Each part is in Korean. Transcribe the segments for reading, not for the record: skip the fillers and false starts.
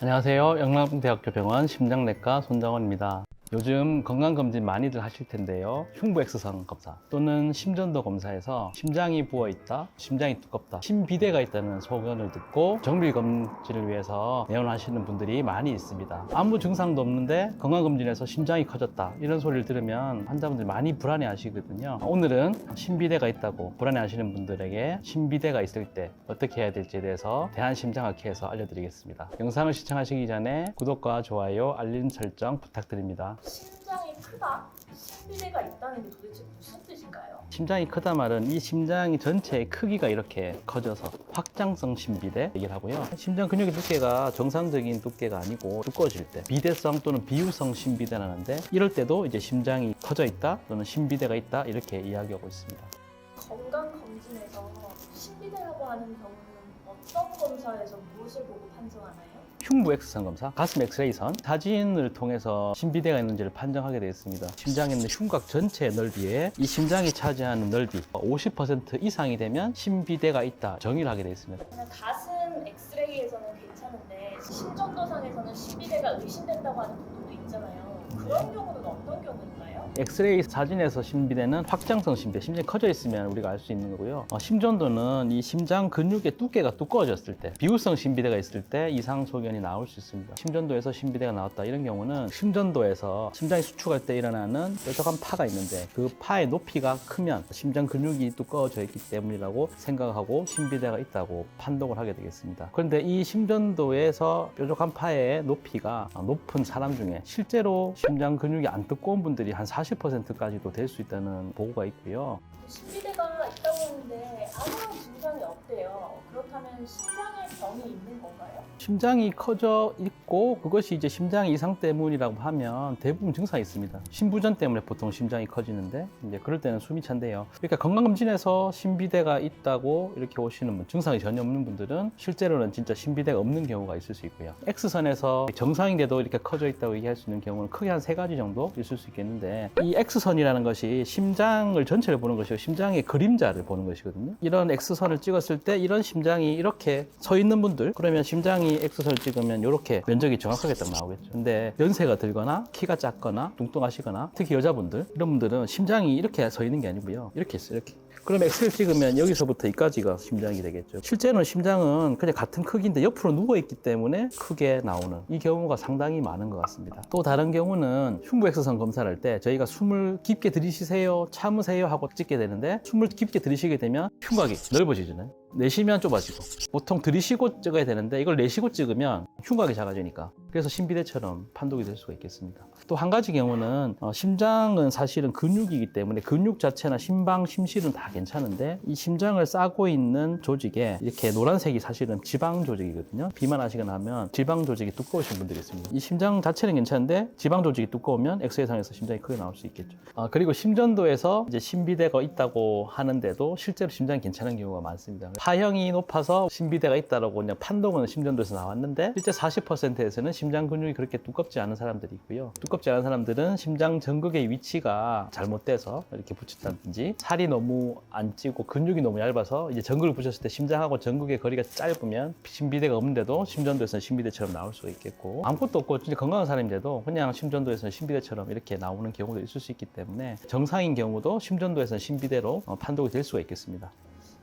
안녕하세요. 영남대학교 병원 심장내과 손정원입니다. 요즘 건강검진 많이들 하실 텐데요. 흉부 X선 검사 또는 심전도 검사에서 심장이 부어있다, 심장이 두껍다, 심비대가 있다는 소견을 듣고 정밀검진을 위해서 내원하시는 분들이 많이 있습니다. 아무 증상도 없는데 건강검진에서 심장이 커졌다 이런 소리를 들으면 환자분들이 많이 불안해 하시거든요. 오늘은 심비대가 있다고 불안해 하시는 분들에게 심비대가 있을 때 어떻게 해야 될지에 대해서 대한심장학회에서 알려드리겠습니다. 영상을 시청하시기 전에 구독과 좋아요, 알림 설정 부탁드립니다. 심장이 크다? 심비대가 있다는 게 도대체 무슨 뜻인가요? 심장이 크다 말은 이 심장이 전체의 크기가 이렇게 커져서 확장성 심비대 얘기를 하고요. 심장 근육의 두께가 정상적인 두께가 아니고 두꺼워질 때 비대성 또는 비유성 심비대라는데 이럴 때도 이제 심장이 커져 있다 또는 심비대가 있다 이렇게 이야기하고 있습니다. 건강검진에서 심비대라고 하는 경우는 어떤 검사에서 무엇을 보고 판정하나요? 흉부 X선 검사, 가슴 엑스레이선, 사진을 통해서 심비대가 있는지를 판정하게 되어 있습니다. 심장에 있는 흉곽 전체의 넓이에 이 심장이 차지하는 넓이 50% 이상이 되면 심비대가 있다 정의를 하게 되어 있습니다. 그냥 가슴 엑스레이에서는 괜찮은데 심전도상에서는 심비대가 의심된다고 하는 부분도 있잖아요. 그런 경우는 어떤 경우인가요? 엑스레이 사진에서 심비대는 확장성 심비대, 심장이 커져 있으면 우리가 알 수 있는 거고요. 심전도는 이 심장 근육의 두께가 두꺼워졌을 때, 비율성 심비대가 있을 때 이상 소견이 나올 수 있습니다. 심전도에서 심비대가 나왔다 이런 경우는 심전도에서 심장이 수축할 때 일어나는 뾰족한 파가 있는데 그 파의 높이가 크면 심장 근육이 두꺼워져 있기 때문이라고 생각하고 심비대가 있다고 판독을 하게 되겠습니다. 그런데 이 심전도에서 뾰족한 파의 높이가 높은 사람 중에 실제로 심장 근육이 안 두꺼운 분들이 한 40%까지도 될 수 있다는 보고가 있고요. 심비대가 있다고 하는데 아무런 증상이 없대요. 그렇다면 심장에 병이 있는 건가요? 심장이 커져 있고 그것이 이제 심장 이상 때문이라고 하면 대부분 증상이 있습니다. 심부전 때문에 보통 심장이 커지는데 이제 그럴 때는 숨이 찬대요. 그러니까 건강검진에서 심비대가 있다고 이렇게 오시는 분, 증상이 전혀 없는 분들은 실제로는 진짜 심비대가 없는 경우가 있을 수 있고요. X선에서 정상인데도 이렇게 커져 있다고 얘기할 수 있는 경우는 크게 한 3가지 정도 있을 수 있겠는데 이 X선이라는 것이 심장을 전체를 보는 것이고 심장의 그림자를 보는 것이거든요. 이런 X선을 찍었을 때 이런 심장이 이렇게 서 있는 분들 그러면 심장이 X선을 찍으면 이렇게 면적이 정확하게 딱 나오겠죠. 근데 연세가 들거나 키가 작거나 뚱뚱하시거나 특히 여자분들 이런 분들은 심장이 이렇게 서 있는 게 아니고요. 이렇게 있어요. 이렇게. 그럼 엑스를 찍으면 여기서부터 여기까지가 심장이 되겠죠. 실제로는 심장은 그냥 같은 크기인데 옆으로 누워있기 때문에 크게 나오는 이 경우가 상당히 많은 것 같습니다. 또 다른 경우는 흉부 X선 검사를 할 때 저희가 숨을 깊게 들이쉬세요, 참으세요 하고 찍게 되는데 숨을 깊게 들이쉬게 되면 흉곽이 넓어지잖아요. 내쉬면 좁아지고 보통 들이쉬고 찍어야 되는데 이걸 내쉬고 찍으면 흉곽이 작아지니까 그래서 심비대처럼 판독이 될 수가 있겠습니다. 또 한 가지 경우는 심장은 사실은 근육이기 때문에 근육 자체나 심방, 심실은 다 괜찮은데 이 심장을 싸고 있는 조직에 이렇게 노란색이 사실은 지방 조직이거든요. 비만하시거나 하면 지방 조직이 두꺼우신 분들이 있습니다. 이 심장 자체는 괜찮은데 지방 조직이 두꺼우면 엑스레이상에서 심장이 크게 나올 수 있겠죠. 그리고 심전도에서 이제 심비대가 있다고 하는데도 실제로 심장이 괜찮은 경우가 많습니다. 파형이 높아서 심비대가 있다라고 그냥 판독은 심전도에서 나왔는데 실제 40%에서는 심장 근육이 그렇게 두껍지 않은 사람들이 있고요. 두껍지 않은 사람들은 심장 전극의 위치가 잘못돼서 이렇게 붙였다든지 살이 너무 안 찌고 근육이 너무 얇아서 이제 전극을 붙였을 때 심장하고 전극의 거리가 짧으면 심비대가 없는데도 심전도에서는 심비대처럼 나올 수가 있겠고 아무것도 없고 진짜 건강한 사람인데도 그냥 심전도에서는 심비대처럼 이렇게 나오는 경우도 있을 수 있기 때문에 정상인 경우도 심전도에서는 심비대로 판독이 될 수가 있겠습니다.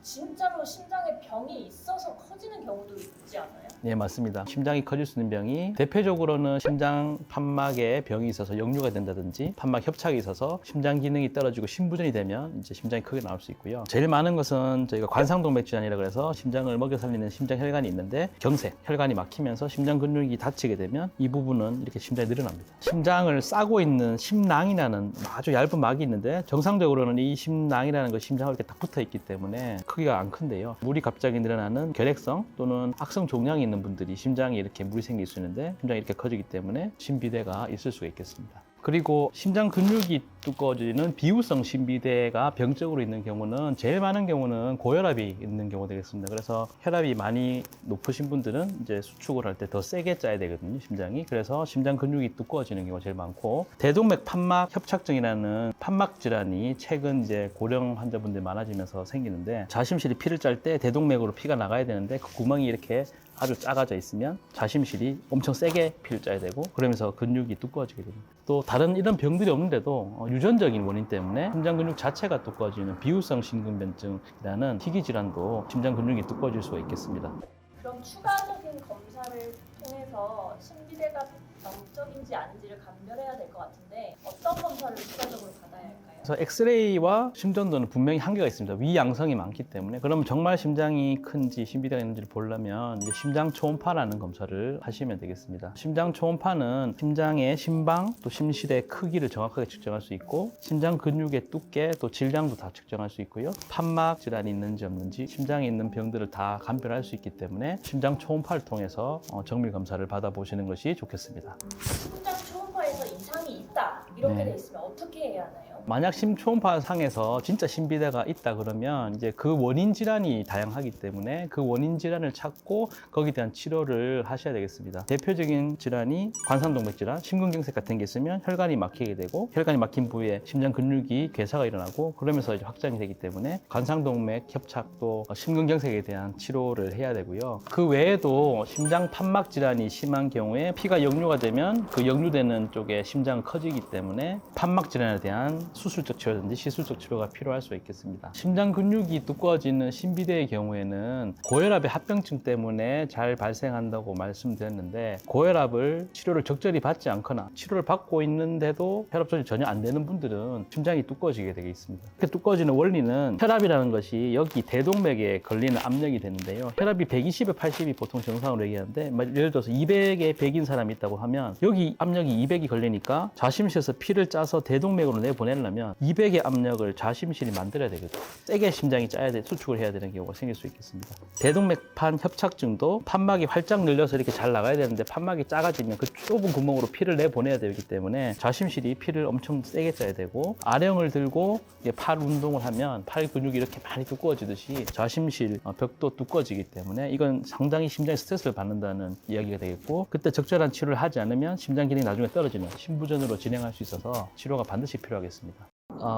진짜로 심장에 병이 있어서 커지는 경우도 있지 않아요? 네, 맞습니다. 심장이 커질 수 있는 병이 대표적으로는 심장 판막에 병이 있어서 역류가 된다든지 판막 협착이 있어서 심장 기능이 떨어지고 심부전이 되면 이제 심장이 크게 나올 수 있고요. 제일 많은 것은 저희가 관상동맥 질환이라고 해서 심장을 먹여 살리는 심장혈관이 있는데 경색, 혈관이 막히면서 심장 근육이 다치게 되면 이 부분은 이렇게 심장이 늘어납니다. 심장을 싸고 있는 심낭이라는 아주 얇은 막이 있는데 정상적으로는 이 심낭이라는 것 심장하고 이렇게 딱 붙어 있기 때문에 크기가 안 큰데요. 물이 갑자기 늘어나는 결핵성 또는 악성 종양이 있는 분들이 심장에 이렇게 물이 생길 수 있는데 심장이 이렇게 커지기 때문에 심비대가 있을 수가 있겠습니다. 그리고 심장 근육이 두꺼워지는 비후성 심비대가 병적으로 있는 경우는 제일 많은 경우는 고혈압이 있는 경우가 되겠습니다. 그래서 혈압이 많이 높으신 분들은 이제 수축을 할 때 더 세게 짜야 되거든요, 심장이. 그래서 심장 근육이 두꺼워지는 경우가 제일 많고, 대동맥 판막 협착증이라는 판막 질환이 최근 이제 고령 환자분들이 많아지면서 생기는데, 자심실이 피를 짤 때 대동맥으로 피가 나가야 되는데 그 구멍이 이렇게 아주 작아져 있으면 자심실이 엄청 세게 피를 짜야 되고, 그러면서 근육이 두꺼워지게 됩니다. 또 다른 이런 병들이 없는데도 유전적인 원인 때문에 심장 근육 자체가 두꺼워지는 비후성 심근변증이라는 희귀 질환도 심장 근육이 두꺼워질 수가 있겠습니다. 그럼 추가적인 검사를 통해서 심비대가 병적인지 아닌지를 감별해야 될 것 같은데 어떤 검사를 추가적으로 받아야 할까요? 그래서 엑스레이와 심전도는 분명히 한계가 있습니다. 위양성이 많기 때문에. 그럼 정말 심장이 큰지 심비대가 있는지를 보려면 이제 심장 초음파라는 검사를 하시면 되겠습니다. 심장 초음파는 심장의 심방 또 심실의 크기를 정확하게 측정할 수 있고, 심장 근육의 두께 또 질량도 다 측정할 수 있고요. 판막 질환이 있는지 없는지 심장에 있는 병들을 다 감별할 수 있기 때문에 심장 초음파를 통해서 정밀 검사를 받아보시는 것이 좋겠습니다. 심장 초음파에서 이상이 있다 이렇게 네. 돼 있으면 어떻게 해야 하나요? 만약 심초음파 상에서 진짜 심비대가 있다 그러면 이제 그 원인 질환이 다양하기 때문에 그 원인 질환을 찾고 거기에 대한 치료를 하셔야 되겠습니다. 대표적인 질환이 관상동맥 질환, 심근경색 같은 게 있으면 혈관이 막히게 되고, 혈관이 막힌 부위에 심장 근육이 괴사가 일어나고 그러면서 이제 확장이 되기 때문에 관상동맥 협착도 심근경색에 대한 치료를 해야 되고요. 그 외에도 심장 판막 질환이 심한 경우에 피가 역류가 되면 그 역류되는 쪽에 심장이 커지기 때문에 판막 질환에 대한 수술적 치료든지 시술적 치료가 필요할 수 있겠습니다. 심장 근육이 두꺼워지는 심비대의 경우에는 고혈압의 합병증 때문에 잘 발생한다고 말씀드렸는데, 고혈압을 치료를 적절히 받지 않거나 치료를 받고 있는데도 혈압 조절이 전혀 안 되는 분들은 심장이 두꺼워지게 되어 있습니다. 이렇게 두꺼워지는 원리는 혈압이라는 것이 여기 대동맥에 걸리는 압력이 되는데요. 혈압이 120에 80이 보통 정상으로 얘기하는데, 예를 들어서 200에 100인 사람이 있다고 하면 여기 압력이 200이 걸리니까 자심실에서 피를 짜서 대동맥으로 내보내려면 200의 압력을 자심실이 만들어야 되거든요. 세게 심장이 짜야 돼, 수축을 해야 되는 경우가 생길 수 있겠습니다. 대동맥판 협착증도 판막이 활짝 늘려서 이렇게 잘 나가야 되는데 판막이 작아지면 그 좁은 구멍으로 피를 내보내야 되기 때문에 자심실이 피를 엄청 세게 짜야 되고, 아령을 들고 팔 운동을 하면 팔 근육이 이렇게 많이 두꺼워지듯이 자심실 벽도 두꺼워지기 때문에 이건 상당히 심장에 스트레스를 받는다는 이야기가 되겠고, 그때 적절한 치료를 하지 않으면 심장 기능이 나중에 떨어지는 심부전으로 진행할 수 있어서 치료가 반드시 필요하겠습니다.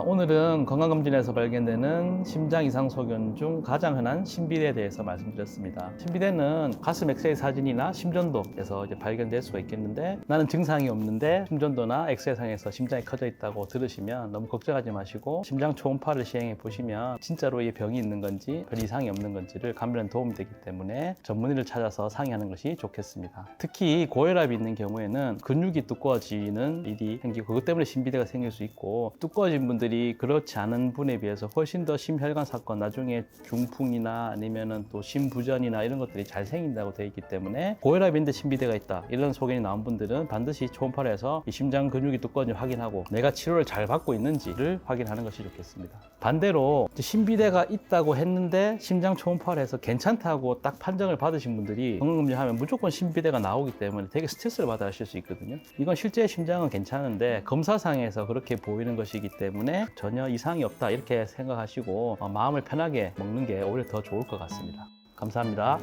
오늘은 건강검진에서 발견되는 심장 이상 소견 중 가장 흔한 심비대에 대해서 말씀드렸습니다. 심비대는 가슴 엑스레이 사진이나 심전도에서 이제 발견될 수가 있겠는데, 나는 증상이 없는데 심전도나 엑스레이상에서 심장이 커져 있다고 들으시면 너무 걱정하지 마시고 심장 초음파를 시행해 보시면 진짜로 이 병이 있는 건지 별 이상이 없는 건지를 감별하는 도움이 되기 때문에 전문의를 찾아서 상의하는 것이 좋겠습니다. 특히 고혈압이 있는 경우에는 근육이 두꺼워지는 일이 생기고 그것 때문에 심비대가 생길 수 있고, 두꺼워진 분들이 그렇지 않은 분에 비해서 훨씬 더 심혈관 사건, 나중에 중풍이나 아니면은 또 심부전이나 이런 것들이 잘 생긴다고 되어 있기 때문에, 고혈압인데 심비대가 있다 이런 소견이 나온 분들은 반드시 초음파를 해서 이 심장 근육이 두꺼운지 확인하고 내가 치료를 잘 받고 있는지를 확인하는 것이 좋겠습니다. 반대로 심비대가 있다고 했는데 심장 초음파를 해서 괜찮다고 딱 판정을 받으신 분들이 건강검진하면 무조건 심비대가 나오기 때문에 되게 스트레스를 받아 하실 수 있거든요. 이건 실제 심장은 괜찮은데 검사상에서 그렇게 보이는 것이기 때문에 전혀 이상이 없다 이렇게 생각하시고 마음을 편하게 먹는 게 오히려 더 좋을 것 같습니다. 감사합니다.